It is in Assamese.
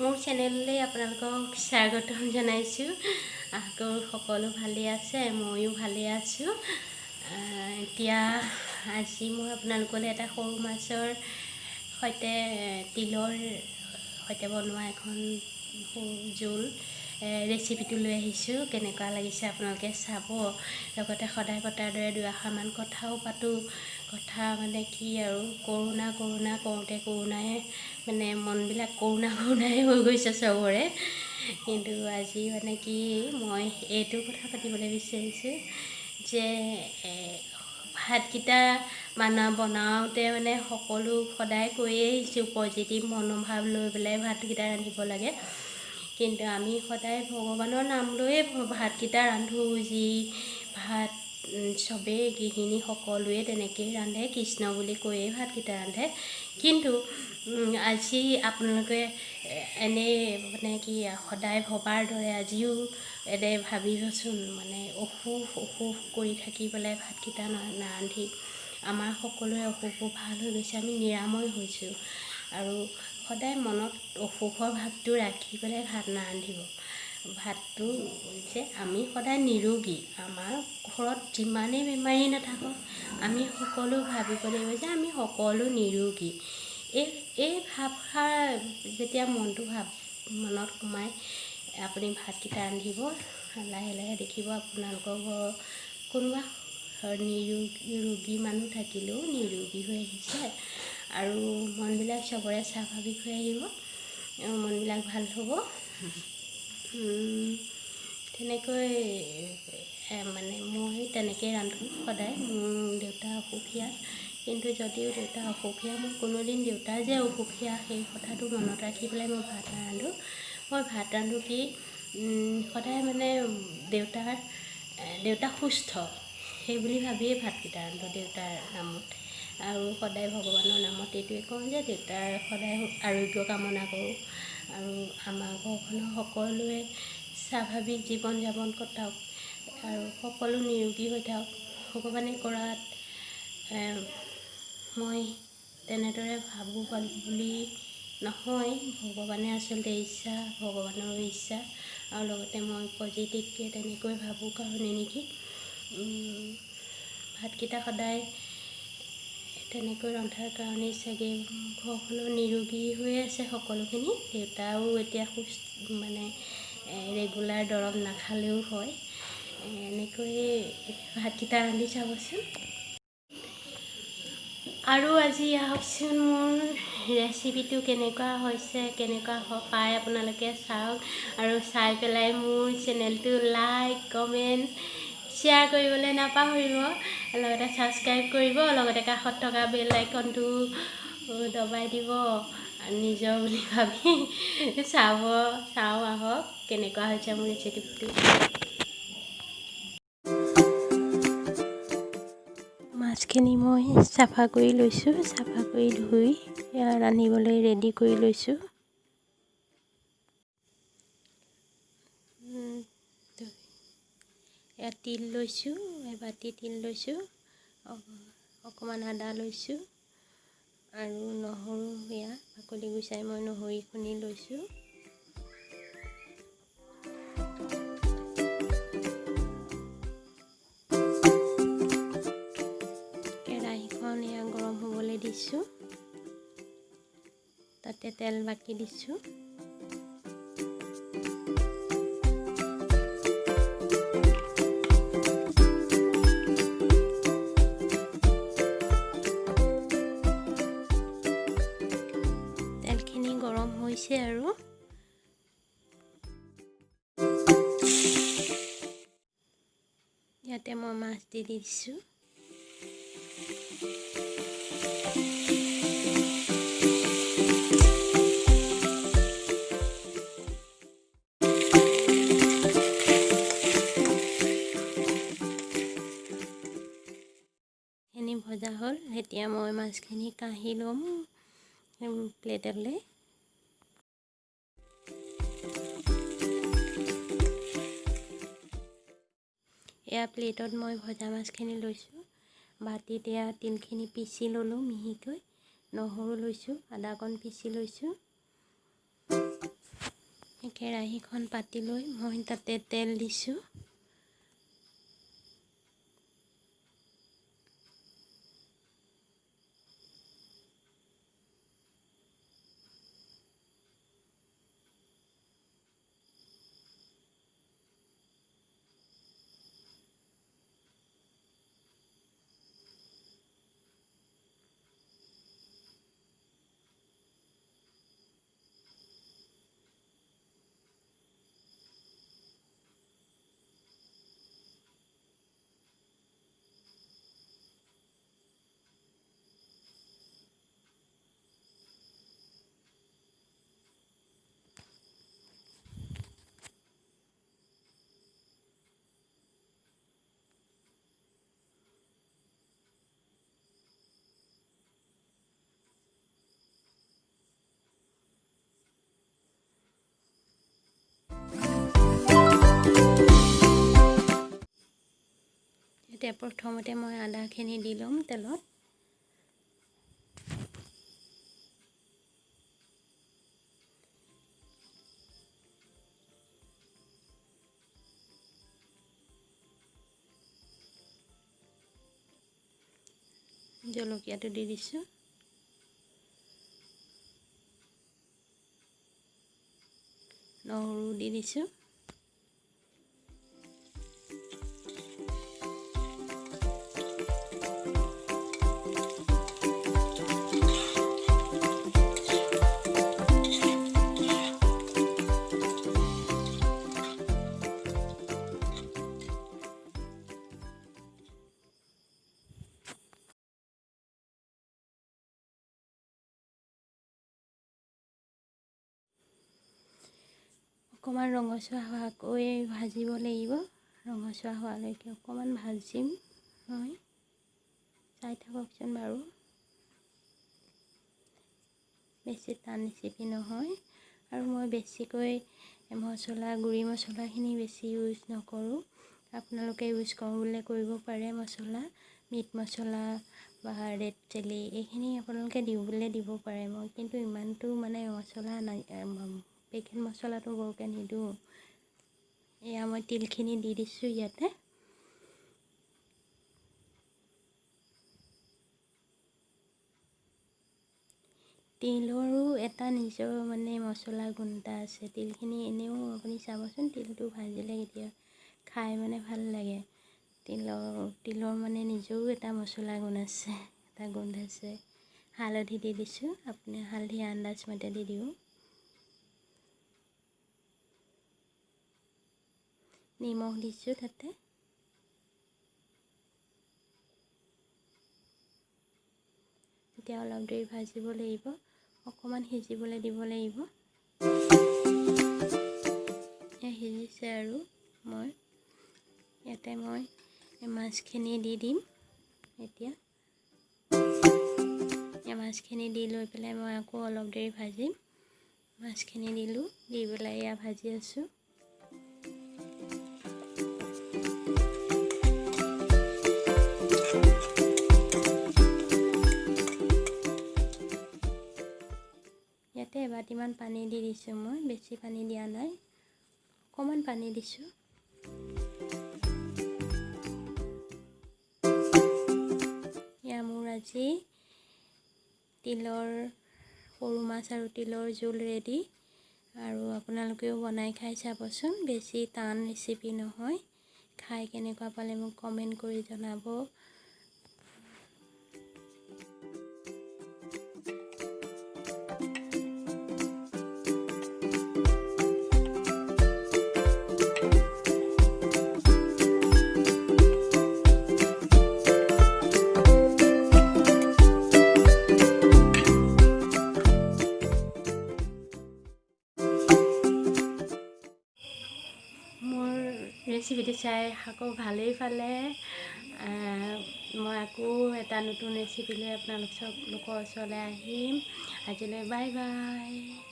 মোৰ চেনেললৈ আপোনালোকক স্বাগতম জনাইছোঁ। আশা কৰোঁ সকলো ভালে আছে, ময়ো ভালে আছোঁ। এতিয়া আজি মই আপোনালোকলৈ এটা সৰু মাছৰ সৈতে তিলৰ সৈতে বনোৱা এখন জোল ৰেচিপিটো লৈ আহিছোঁ। কেনেকুৱা লাগিছে আপোনালোকে চাব। লগতে সদায় পতাৰ দৰে দুআষাৰমান কথাও পাতোঁ। কথা মানে কি আৰু কৰোণা কৰোঁতে কৰোণাই মানে মনবিলাক কৰোণাই হৈ গৈছে চবৰে। কিন্তু আজি মানে কি মই এইটো কথা পাতিবলৈ বিচাৰিছোঁ যে ভাতকেইটা বনাওঁতে মানে সকলো সদায় কৈয়ে আহিছোঁ পজিটিভ মনোভাৱ লৈ পেলাই ভাতকেইটা ৰান্ধিব লাগে। কিন্তু আমি সদায় ভগৱানৰ নাম লৈয়ে ভাতকেইটা ৰান্ধোঁ। যি ভাত চবেই গৃহিণী সকলোৱে তেনেকৈয়ে ৰান্ধে, কৃষ্ণ বুলি কৈয়ে ভাতকেইটা ৰান্ধে। কিন্তু আজি আপোনালোকে এনেই মানে কি সদায় ভবাৰ দৰে আজিও এনে ভাবিবচোন, মানে অসুখ কৰি থাকি পেলাই ভাতকেইটা নাৰান্ধি আমাৰ সকলোৰে অসুখবোৰ ভাল হৈ গৈছে, আমি নিৰাময় হৈছোঁ। আৰু সদায় মনত অসুখৰ ভাৱটো ৰাখি পেলাই ভাত নাৰান্ধিব। ভাতটো যে আমি সদায় নিৰোগী, আমাৰ ঘৰত যিমানেই বেমাৰী নাথাকক আমি সকলো ভাবিব লাগিব যে আমি সকলো নিৰোগী। এই ভাৱষাৰ যেতিয়া মনটো মনত সোমাই আপুনি ভাতকেইটা ৰান্ধিব, লাহে লাহে দেখিব আপোনালোকৰ ঘৰৰ কোনোবা ৰোগী মানুহ থাকিলেও নিৰোগী হৈ আহিছে আৰু মনবিলাক চবৰে স্বাভাৱিক হৈ আহিব, মনবিলাক ভাল হ'ব। তেনেকৈ মানে মই তেনেকৈ ৰান্ধোঁ সদায়। মোৰ দেউতা অসুখীয়া, কিন্তু যদিও দেউতা অসুখীয়া, মই কোনোদিন দেউতা যে অসুখীয়া সেই কথাটো মনত ৰাখি পেলাই মই ভাত নাৰান্ধোঁ। মই ভাত ৰান্ধোঁ কি সদায় মানে দেউতা সুস্থ সেই বুলি ভাবিয়ে ভাতকেইটা ৰান্ধোঁ দেউতাৰ নামত। আৰু সদায় ভগৱানৰ নামত এইটোৱে কওঁ যে দেউতাৰ সদায় আৰোগ্য কামনা কৰোঁ আৰু আমাৰ ঘৰখনৰ সকলোৱে স্বাভাৱিক জীৱন যাপন কটাওক আৰু সকলো নিৰোগী হৈ থাকক। ভগৱানে কৰাত মই তেনেদৰে ভাবোঁ বুলি নহয়, ভগৱানে আচলতে ইচ্ছা, ভগৱানৰো ইচ্ছা। আৰু লগতে মই পজিটিভকৈ তেনেকৈ ভাবোঁ কাৰণে নেকি ভাতকেইটা সদায় তেনেকৈ ৰন্ধাৰ কাৰণেই চাগে ঘৰখনৰ নিৰোগী হৈ আছে সকলোখিনি। দেউতাও এতিয়া মানে ৰেগুলাৰ দৰৱ নাখালেও হয়। এনেকৈয়ে ভাতকেইটা ৰান্ধি চাবচোন। আৰু আজি আহকচোন মোৰ ৰেচিপিটো কেনেকুৱা হৈছে, কেনেকুৱা পায় আপোনালোকে চাওক আৰু চাই পেলাই মোৰ চেনেলটো লাইক, কমেণ্ট, শ্বেয়াৰ কৰিবলৈ নাপাহৰিব। লগতে ছাবস্ক্ৰাইব কৰিব, লগতে কাষত থকা বেল আইকনটো দবাই দিব নিজৰ বুলি ভাবি। চাওঁ আহক কেনেকুৱা হৈছে মোৰ ৰেচিপিটো। মাছখিনি মই চাফা কৰি লৈছোঁ, চাফা কৰি ধুই ৰান্ধিবলৈ ৰেডি কৰি লৈছোঁ। ইয়াত তিল লৈছোঁ, এবাটি তিল লৈছোঁ, অকণমান আদা লৈছোঁ আৰু নহৰু বাকলি গুচাই মই নহৰু খুন্দি লৈছোঁ। কেৰাহীখন গৰম হ'বলৈ দিছোঁ, তাতে তেল বাকি দিছোঁ। তেলখিনি গৰম হৈছে আৰু ইয়াতে মই মাছ দি দিছোঁ। ভজা হ'ল, এতিয়া মই মাছখিনি কাঢ়ি ল'ম প্লেটলৈ। এয়া প্লেটত মই ভজা মাছখিনি লৈছোঁ। বাতিত এয়া তিলখিনি পিচি ল'লোঁ মিহিকৈ, নহৰু লৈছোঁ, আদাকণ পিচি লৈছোঁ। কেৰাহীখন পাতি লৈ মই তাতে তেল দিছোঁ। এতিয়া প্ৰথমতে মই আদাখিনি দি ল'ম তেলত। জলকীয়াটো দি দিছোঁ। নহৰু দি দিছোঁ। অকণমান ৰঙচুৱা হোৱাকৈ ভাজিব লাগিব। ৰঙচুৱা হোৱালৈকে অকণমান ভাজিম মই। চাই থাককচোন বাৰু। বেছি টান ৰেচিপি নহয় আৰু মই বেছিকৈ গুড়ি মছলাখিনি বেছি ইউজ নকৰোঁ। আপোনালোকে ইউজ কৰোঁ বুলিলে কৰিব পাৰে মছলা, মিট মছলা বা ৰেড চিলি এইখিনি আপোনালোকে দিওঁ বুলিলে দিব পাৰে। মই কিন্তু ইমানটো মানে মছলা পেকেট মছলাটো বৰকৈ নিদিওঁ। এয়া মই তিলখিনি দি দিছোঁ ইয়াতে। তিলৰো এটা নিজৰ মানে মছলা গুণ এটা আছে। তিলখিনি এনেও আপুনি চাবচোন, তিলটো ভাজিলে কেতিয়া খাই মানে ভাল লাগে। তিলৰ মানে নিজৰো এটা মছলা গুণ আছে, এটা গোন্ধ আছে। হালধি দি দিছোঁ। আপুনি হালধি আন্দাজ মতে দি দিব। নিমখ দিছোঁ তাতে। এতিয়া অলপ দেৰি ভাজিব লাগিব, অকণমান সিজিবলৈ দিব লাগিব। সিজিছে আৰু ইয়াতে মই মাছখিনি দি দিম। এতিয়া মাছখিনি দি লৈ পেলাই মই আকৌ অলপ দেৰি ভাজিম। মাছখিনি দিলোঁ, দি পেলাই এয়া ভাজি আছোঁ। ইয়াতে এবাটিমান পানী দি দিছোঁ মই, বেছি পানী দিয়া নাই, অকণমান পানী দিছোঁ। এয়া মোৰ আজি তিলৰ সৰু মাছ আৰু তিলৰ জোল ৰেডি। আৰু আপোনালোকেও বনাই খাই চাবচোন। বেছি টান ৰেচিপি নহয়। খাই কেনেকুৱা পালে মোক কমেণ্ট কৰি জনাব। ৰেচিপিটো চাই আকৌ ভালেই পালে। মই আকৌ এটা নতুন ৰেচিপি লৈ আপোনালোকৰ ওচৰলৈ আহিম। আজিলৈ বাই বাই।